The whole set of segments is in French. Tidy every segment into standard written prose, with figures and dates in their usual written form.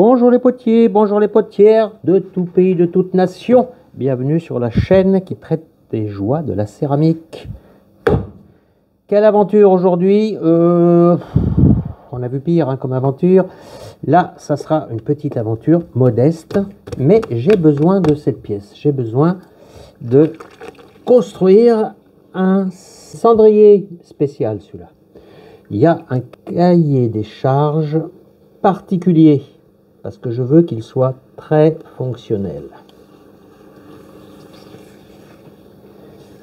Bonjour les potiers, bonjour les potières de tout pays, de toute nation. Bienvenue sur la chaîne qui traite des joies de la céramique. Quelle aventure aujourd'hui on a vu pire comme aventure. Là, ça sera une petite aventure modeste, mais j'ai besoin de cette pièce. J'ai besoin de construire un cendrier spécial, celui-là. Il y a un cahier des charges particulier, parce que je veux qu'il soit très fonctionnel.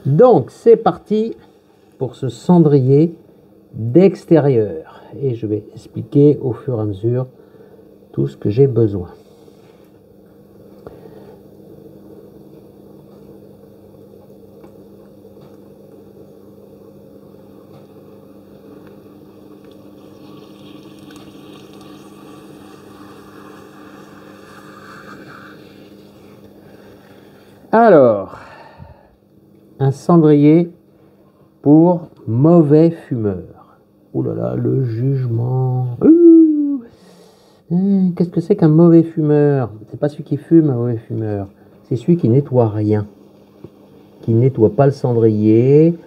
Donc, c'est parti pour ce cendrier d'extérieur. Et je vais expliquer au fur et à mesure tout ce que j'ai besoin. Alors, un cendrier pour mauvais fumeur. Ouh là là, le jugement. Qu'est-ce que c'est qu'un mauvais fumeur? C'est pas celui qui fume, un mauvais fumeur. C'est celui qui nettoie rien. Qui nettoie pas le cendrier.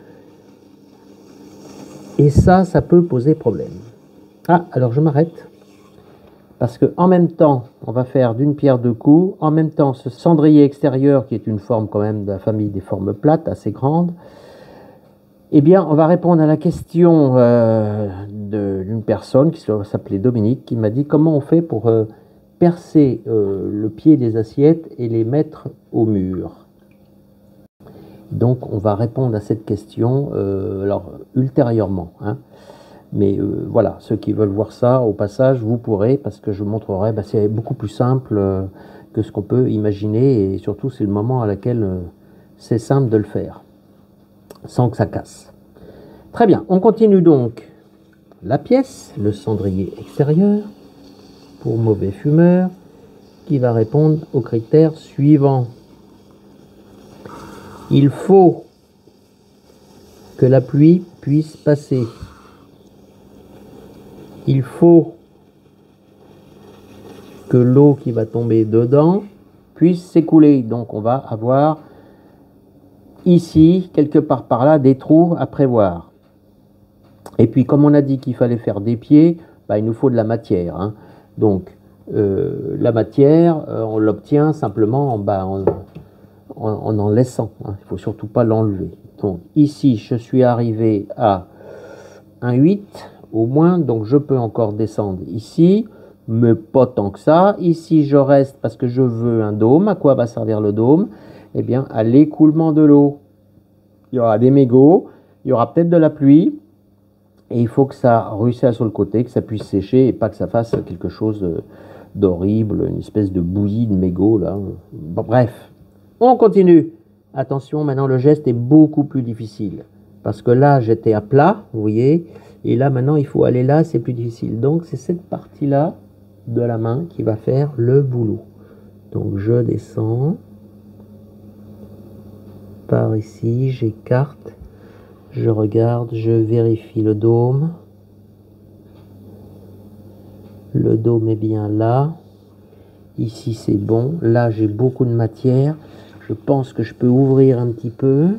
Et ça peut poser problème. Ah, alors je m'arrête. Parce que en même temps, on va faire d'une pierre deux coups. En même temps, ce cendrier extérieur, qui est une forme quand même de la famille des formes plates, assez grande, eh bien, on va répondre à la question d'une personne qui s'appelait Dominique, qui m'a dit comment on fait pour percer le pied des assiettes et les mettre au mur. Donc, on va répondre à cette question alors ultérieurement, hein. Mais voilà, ceux qui veulent voir ça, au passage, vous pourrez, parce que je vous montrerai, c'est beaucoup plus simple que ce qu'on peut imaginer, et surtout, c'est le moment à laquelle c'est simple de le faire, sans que ça casse. Très bien, on continue donc la pièce, le cendrier extérieur, pour mauvais fumeur, qui va répondre aux critères suivants. Il faut que la pluie puisse passer. Il faut que l'eau qui va tomber dedans puisse s'écouler. Donc on va avoir ici, quelque part par là, des trous à prévoir. Et puis comme on a dit qu'il fallait faire des pieds, il nous faut de la matière, hein. Donc la matière, on l'obtient simplement en laissant, hein. Il ne faut surtout pas l'enlever. Donc ici, je suis arrivé à un 8 au moins, donc je peux encore descendre ici, mais pas tant que ça. Ici, je reste parce que je veux un dôme. À quoi va servir le dôme? Eh bien, à l'écoulement de l'eau. Il y aura des mégots, il y aura peut-être de la pluie, et il faut que ça ruisselle sur le côté, que ça puisse sécher, et pas que ça fasse quelque chose d'horrible, une espèce de bouillie de mégots, là. Bon, bref, on continue. Attention, maintenant, le geste est beaucoup plus difficile. Parce que là, j'étais à plat, vous voyez, et là, maintenant, il faut aller là, c'est plus difficile. Donc, c'est cette partie-là de la main qui va faire le boulot. Donc, je descends par ici, j'écarte, je regarde, je vérifie le dôme. Le dôme est bien là. Ici, c'est bon. Là, j'ai beaucoup de matière. Je pense que je peux ouvrir un petit peu.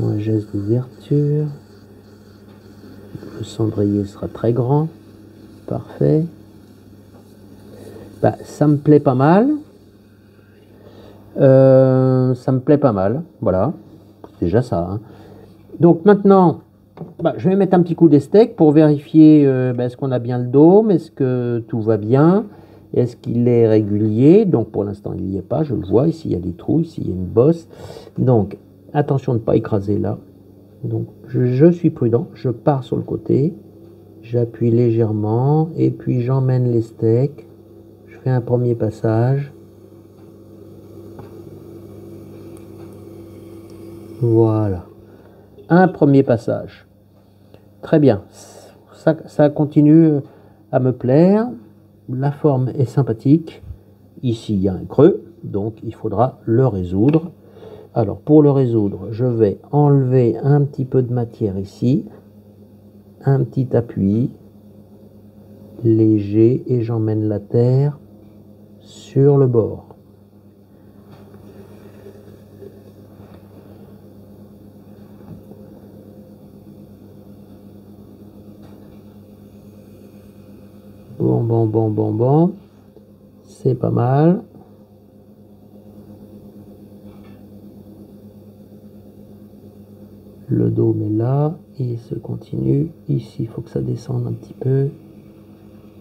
Un geste d'ouverture. Le cendrier sera très grand. Parfait. Ça me plaît pas mal. Ça me plaît pas mal. Voilà. C'est déjà ça, hein. Donc maintenant, je vais mettre un petit coup d'esthèque pour vérifier est-ce qu'on a bien le dôme, est-ce que tout va bien, est-ce qu'il est régulier. Donc pour l'instant, il n'y est pas. Je le vois. Ici, il y a des trous. Ici, il y a une bosse. Donc, attention de ne pas écraser là. Donc je suis prudent, je pars sur le côté, j'appuie légèrement et puis j'emmène les steaks. Je fais un premier passage. Voilà. Un premier passage. Très bien. Ça continue à me plaire. La forme est sympathique. Ici, il y a un creux, donc il faudra le résoudre. Alors, pour le résoudre, je vais enlever un petit peu de matière ici, un petit appui, léger et j'emmène la terre sur le bord. Bon. C'est pas mal. Le dôme est là, il se continue. Ici, il faut que ça descende un petit peu.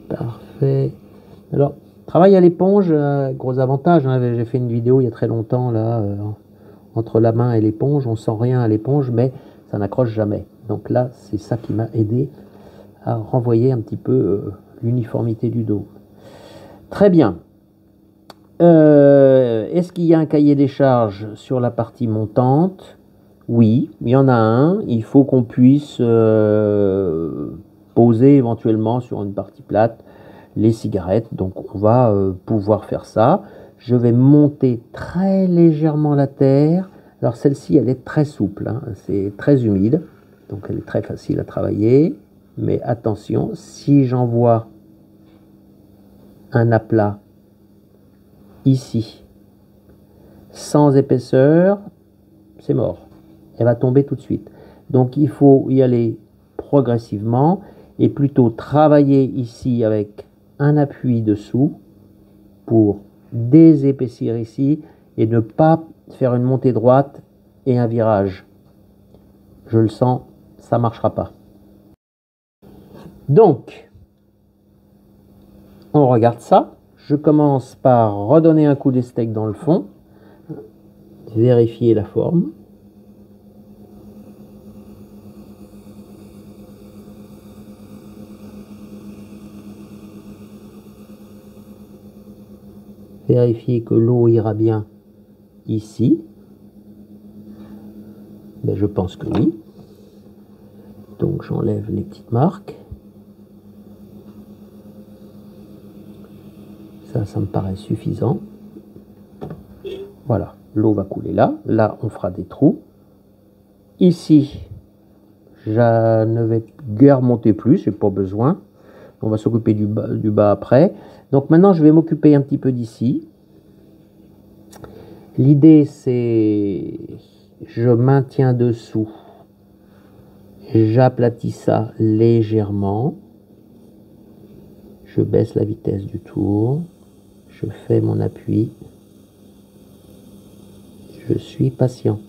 Parfait. Alors, travail à l'éponge, gros avantage. Hein, j'ai fait une vidéo il y a très longtemps, là, entre la main et l'éponge. On sent rien à l'éponge, mais ça n'accroche jamais. Donc là, c'est ça qui m'a aidé à renvoyer un petit peu l'uniformité du dos. Très bien. Est-ce qu'il y a un cahier des charges sur la partie montante? Oui, il y en a un. Il faut qu'on puisse poser éventuellement sur une partie plate les cigarettes. Donc on va pouvoir faire ça. Je vais monter très légèrement la terre. Alors celle-ci, elle est très souple, hein. C'est très humide. Donc elle est très facile à travailler. Mais attention, si j'envoie un aplat ici, sans épaisseur, c'est mort. Elle va tomber tout de suite. Donc il faut y aller progressivement et plutôt travailler ici avec un appui dessous pour désépaissir ici et ne pas faire une montée droite et un virage. Je le sens, ça ne marchera pas. Donc, on regarde ça. Je commence par redonner un coup d'esthèque dans le fond, vérifier la forme. Vérifier que l'eau ira bien ici. Ben, je pense que oui. Donc j'enlève les petites marques. Ça me paraît suffisant. Voilà, l'eau va couler là. Là, on fera des trous. Ici, je ne vais guère monter plus, j'ai pas besoin. On va s'occuper du bas après. Donc maintenant, je vais m'occuper un petit peu d'ici. L'idée, c'est je maintiens dessous. J'aplatis ça légèrement. Je baisse la vitesse du tour. Je fais mon appui. Je suis patient.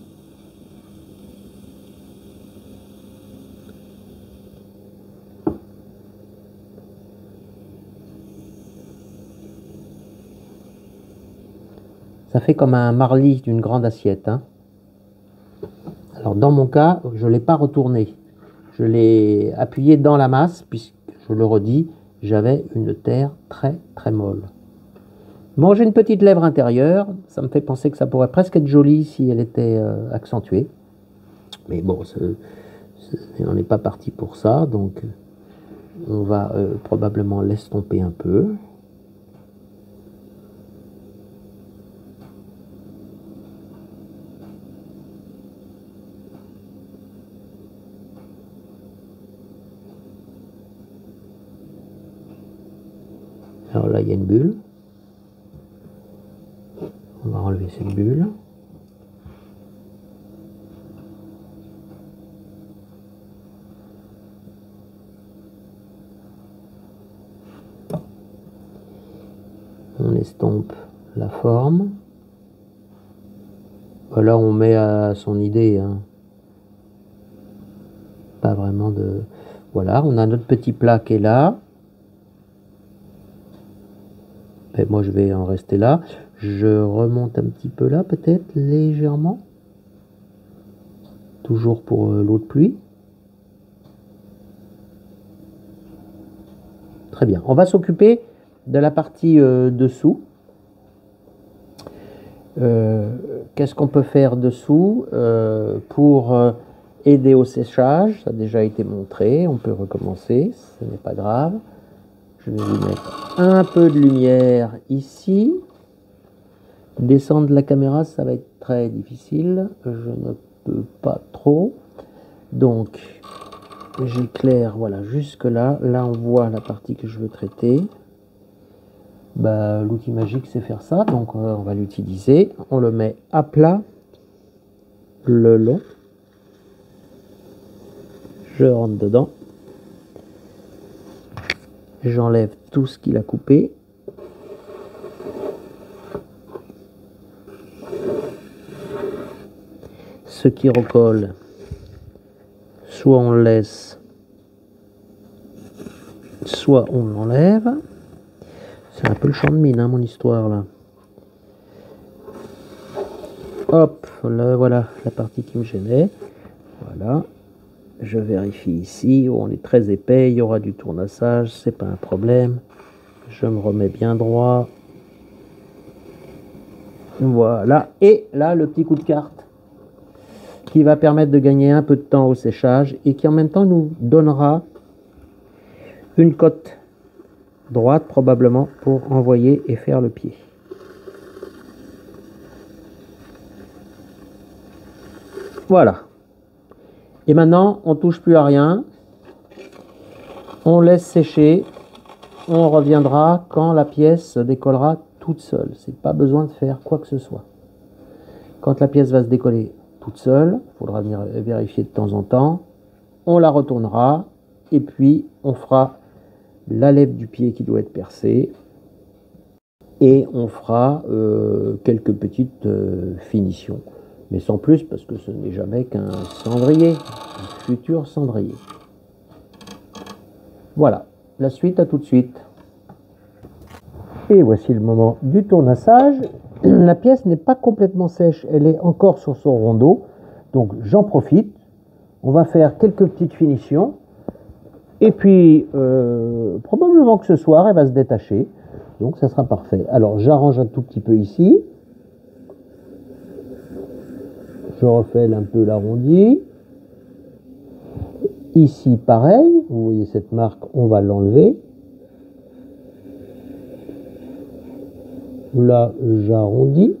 Ça fait comme un marlis d'une grande assiette, hein. Alors dans mon cas, je ne l'ai pas retourné. Je l'ai appuyé dans la masse, puisque, je le redis, j'avais une terre très très molle. Bon, j'ai une petite lèvre intérieure. Ça me fait penser que ça pourrait presque être joli si elle était accentuée. Mais bon, on n'est pas parti pour ça, donc on va probablement l'estomper un peu. Alors là, il y a une bulle. On va enlever cette bulle. On estompe la forme. Là, on met à son idée, hein. Pas vraiment de... Voilà, on a notre petit plat qui est là. Et moi, je vais en rester là. Je remonte un petit peu là, peut-être, légèrement. Toujours pour l'eau de pluie. Très bien. On va s'occuper de la partie dessous. Qu'est-ce qu'on peut faire dessous pour aider au séchage? Ça a déjà été montré. On peut recommencer. Ce n'est pas grave. Je vais vous mettre un peu de lumière ici. Descendre la caméra, ça va être très difficile. Je ne peux pas trop. Donc, j'éclaire, voilà, jusque là. Là, on voit la partie que je veux traiter. Bah, l'outil magique, c'est faire ça, donc on va l'utiliser. On le met à plat, le long. Je rentre dedans. J'enlève tout ce qu'il a coupé. Ce qui recolle, soit on le laisse, soit on l'enlève. C'est un peu le champ de mine, hein, mon histoire là. Hop, là, voilà la partie qui me gênait. Voilà. Je vérifie ici, oh, on est très épais, il y aura du tournassage, c'est pas un problème. Je me remets bien droit. Voilà, et là le petit coup de carte qui va permettre de gagner un peu de temps au séchage et qui en même temps nous donnera une cote droite probablement pour envoyer et faire le pied. Voilà. Et maintenant, on touche plus à rien. On laisse sécher. On reviendra quand la pièce se décollera toute seule. C'est pas besoin de faire quoi que ce soit. Quand la pièce va se décoller toute seule, il faudra venir vérifier de temps en temps. On la retournera et puis on fera la lèvre du pied qui doit être percée. Et on fera quelques petites finitions. Mais sans plus, parce que ce n'est jamais qu'un cendrier, un futur cendrier. Voilà, la suite, à tout de suite. Et voici le moment du tournassage. La pièce n'est pas complètement sèche, elle est encore sur son rondeau. Donc j'en profite. On va faire quelques petites finitions. Et puis, probablement que ce soir, elle va se détacher. Donc ça sera parfait. Alors j'arrange un tout petit peu ici. Je refais un peu l'arrondi. Ici, pareil. Vous voyez cette marque, on va l'enlever. Là, j'arrondis.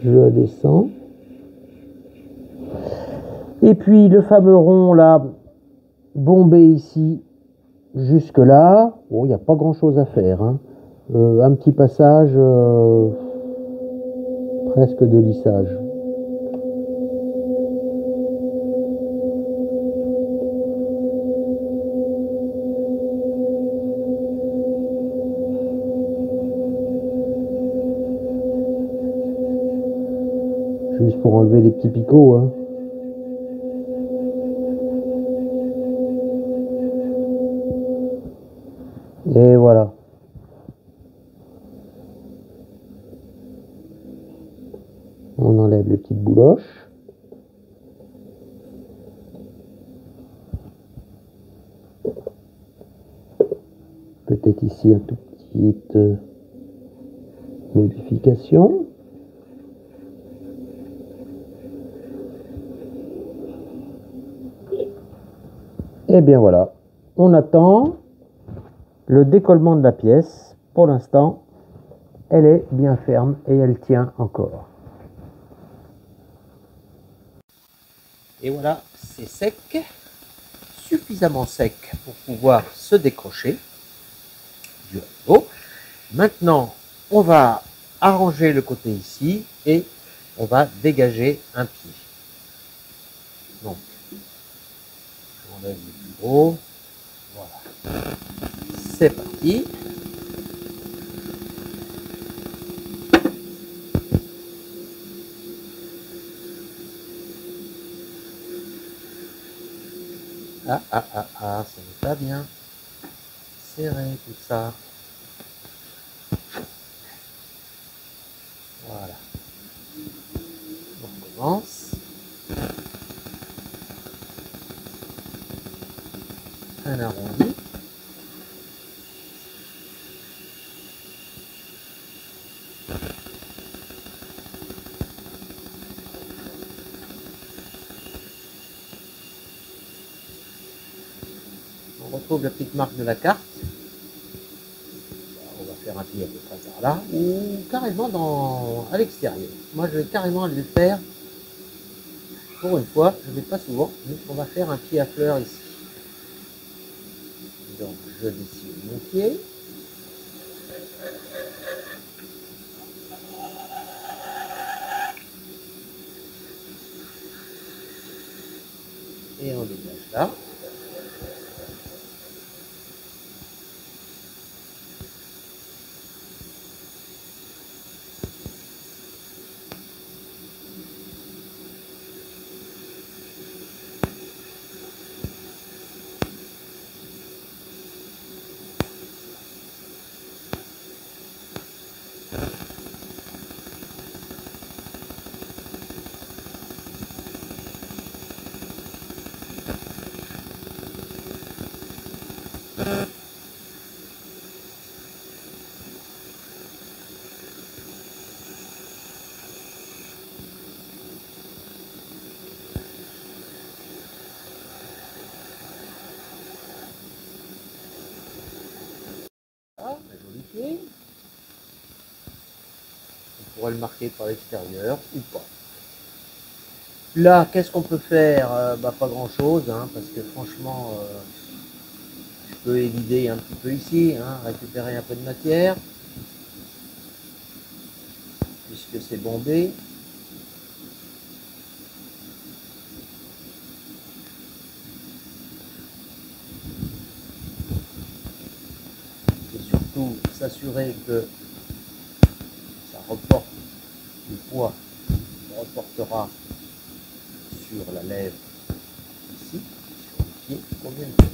Je descends. Et puis, le fameux rond, là, bombé ici, jusque là. Bon, il n'y a pas grand-chose à faire, hein. Un petit passage, presque de lissage. Juste pour enlever les petits picots, hein. Et voilà. On enlève les petites bouloches. Peut-être ici un tout petite modification. Et bien voilà, on attend le décollement de la pièce. Pour l'instant, elle est bien ferme et elle tient encore. Et voilà, c'est sec, suffisamment sec pour pouvoir se décrocher du haut. Maintenant, on va arranger le côté ici et on va dégager un pied. Donc, j'enlève le plus gros. Voilà. C'est parti. Ah, ça n'est pas bien serré tout ça. Voilà. On recommence. Un arrondi. On retrouve la petite marque de la carte. On va faire un pied à peu près par là, ou carrément à l'extérieur. Moi, je vais carrément aller le faire pour une fois, je ne vais pas souvent, mais on va faire un pied à fleurs ici. Donc je dessine mon pied. Et on dégage là. Ah, un joli pied. On pourrait le marquer par l'extérieur ou pas. Là, qu'est-ce qu'on peut faire? Pas grand-chose, hein, parce que franchement, je peux évider un petit peu ici, hein, récupérer un peu de matière, puisque c'est bombé. Et surtout, s'assurer que ça reporte le poids, reportera sur la lèvre ici, sur le pied qu'on vient de faire.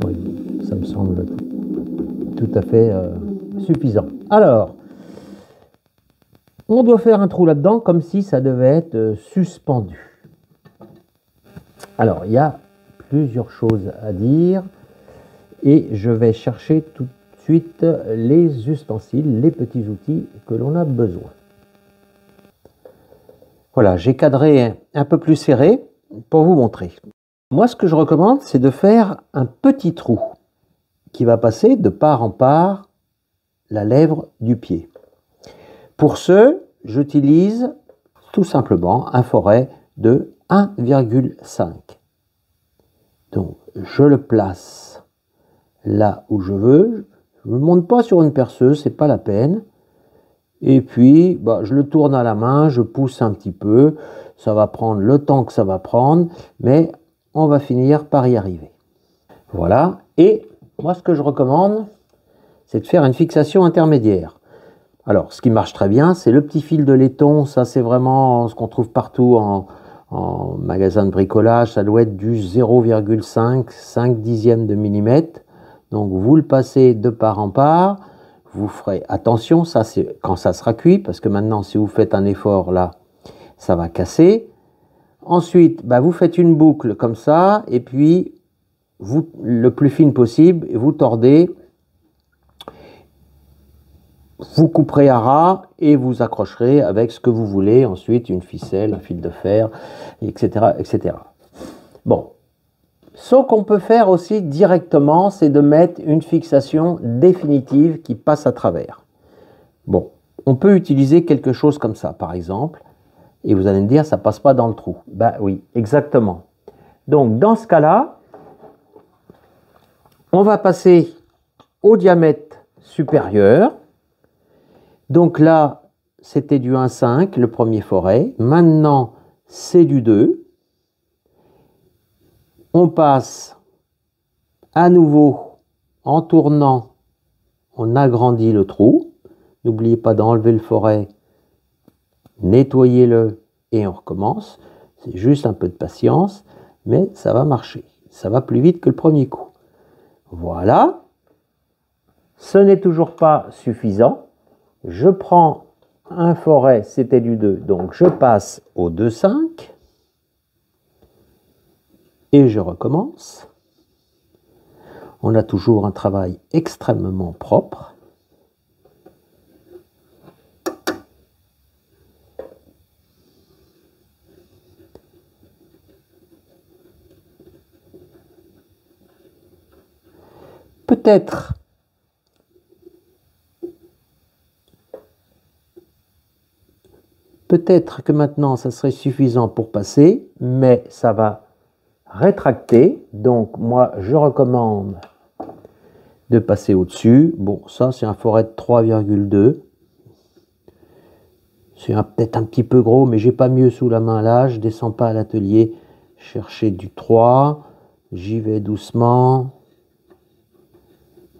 Oui, ça me semble tout à fait suffisant. Alors, on doit faire un trou là-dedans comme si ça devait être suspendu. Alors, il y a plusieurs choses à dire et je vais chercher tout de suite les ustensiles, les petits outils que l'on a besoin. Voilà, j'ai cadré un peu plus serré pour vous montrer. Moi, ce que je recommande, c'est de faire un petit trou qui va passer de part en part la lèvre du pied. Pour ce, j'utilise tout simplement un forêt de 1,5. Donc, je le place là où je veux. Je ne le monte pas sur une perceuse, c'est pas la peine. Et puis, je le tourne à la main, je pousse un petit peu. Ça va prendre le temps que ça va prendre, mais on va finir par y arriver. Voilà. Et moi, ce que je recommande, c'est de faire une fixation intermédiaire. Alors, ce qui marche très bien, c'est le petit fil de laiton. Ça, c'est vraiment ce qu'on trouve partout en magasin de bricolage. Ça doit être du 0,5, 5 dixièmes de millimètre. Donc, vous le passez de part en part. Vous ferez attention, ça c'est quand ça sera cuit, parce que maintenant, si vous faites un effort là, ça va casser. Ensuite, vous faites une boucle comme ça, et puis le plus fine possible, vous tordez, vous couperez à ras et vous accrocherez avec ce que vous voulez, ensuite une ficelle, un fil de fer, etc. etc. Bon, ce qu'on peut faire aussi directement, c'est de mettre une fixation définitive qui passe à travers. Bon, on peut utiliser quelque chose comme ça, par exemple, et vous allez me dire, ça passe pas dans le trou. Ben oui, exactement. Donc, dans ce cas-là, on va passer au diamètre supérieur. Donc là, c'était du 1,5, le premier forêt. Maintenant, c'est du 2. On passe à nouveau en tournant, on agrandit le trou. N'oubliez pas d'enlever le forêt, nettoyez-le et on recommence. C'est juste un peu de patience, mais ça va marcher. Ça va plus vite que le premier coup. Voilà. Ce n'est toujours pas suffisant. Je prends un forêt, c'était du 2, donc je passe au 2,5 et je recommence. On a toujours un travail extrêmement propre. Peut-être que maintenant ça serait suffisant pour passer, mais ça va rétracter. Donc moi je recommande de passer au-dessus. Bon, ça c'est un forêt de 3,2. C'est peut-être un petit peu gros, mais j'ai pas mieux sous la main là. Je descends pas à l'atelier chercher du 3. J'y vais doucement.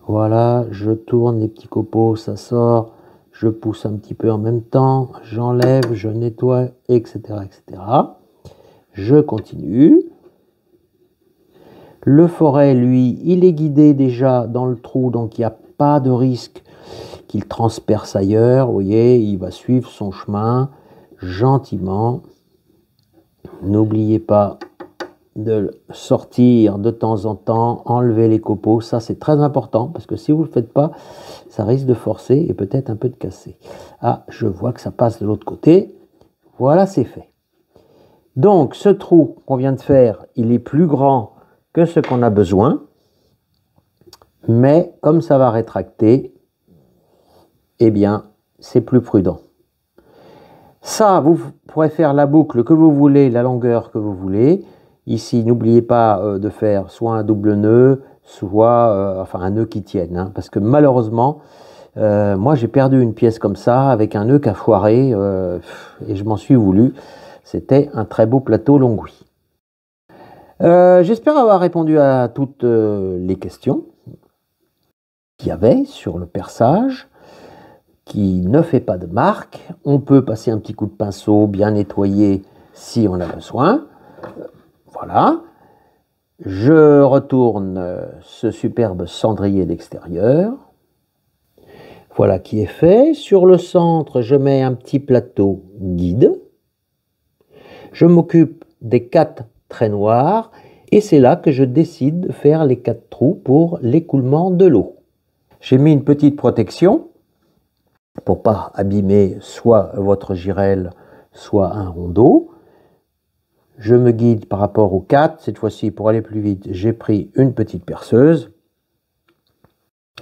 Voilà, je tourne les petits copeaux, ça sort. Je pousse un petit peu en même temps. J'enlève, je nettoie, etc., etc. Je continue. Le forêt, lui, il est guidé déjà dans le trou, donc il n'y a pas de risque qu'il transperce ailleurs. Vous voyez, il va suivre son chemin gentiment. N'oubliez pas de sortir de temps en temps, enlever les copeaux. Ça, c'est très important, parce que si vous ne le faites pas, ça risque de forcer et peut-être un peu de casser. Ah, je vois que ça passe de l'autre côté. Voilà, c'est fait. Donc, ce trou qu'on vient de faire, il est plus grand que ce qu'on a besoin, mais comme ça va rétracter, eh bien, c'est plus prudent. Ça, vous pourrez faire la boucle que vous voulez, la longueur que vous voulez. Ici, n'oubliez pas de faire soit un double nœud, soit enfin un nœud qui tienne, hein, parce que malheureusement, moi j'ai perdu une pièce comme ça avec un nœud qui a foiré et je m'en suis voulu. C'était un très beau plateau Longwy. J'espère avoir répondu à toutes les questions qu'il y avait sur le perçage qui ne fait pas de marque. On peut passer un petit coup de pinceau, bien nettoyer si on a besoin. Voilà. Je retourne ce superbe cendrier d'extérieur. Voilà qui est fait. Sur le centre, je mets un petit plateau guide. Je m'occupe des 4 traits noirs et c'est là que je décide de faire les 4 trous pour l'écoulement de l'eau. J'ai mis une petite protection pour pas abîmer soit votre girelle, soit un rondeau. Je me guide par rapport aux 4. Cette fois-ci, pour aller plus vite, j'ai pris une petite perceuse.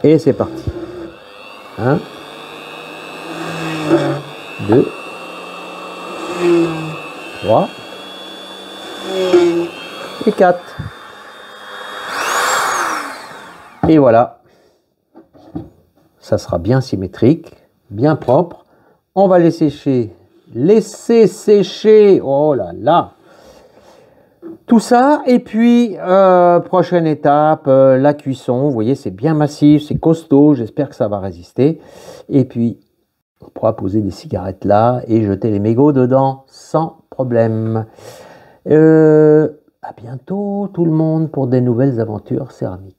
Et c'est parti. 1, 2, 3 et 4. Et voilà. Ça sera bien symétrique, bien propre. On va les sécher. Laisser sécher. Oh là là. Tout ça, et puis prochaine étape, la cuisson. Vous voyez, c'est bien massif, c'est costaud, j'espère que ça va résister. Et puis, on pourra poser des cigarettes là et jeter les mégots dedans sans problème. À bientôt tout le monde pour des nouvelles aventures céramiques.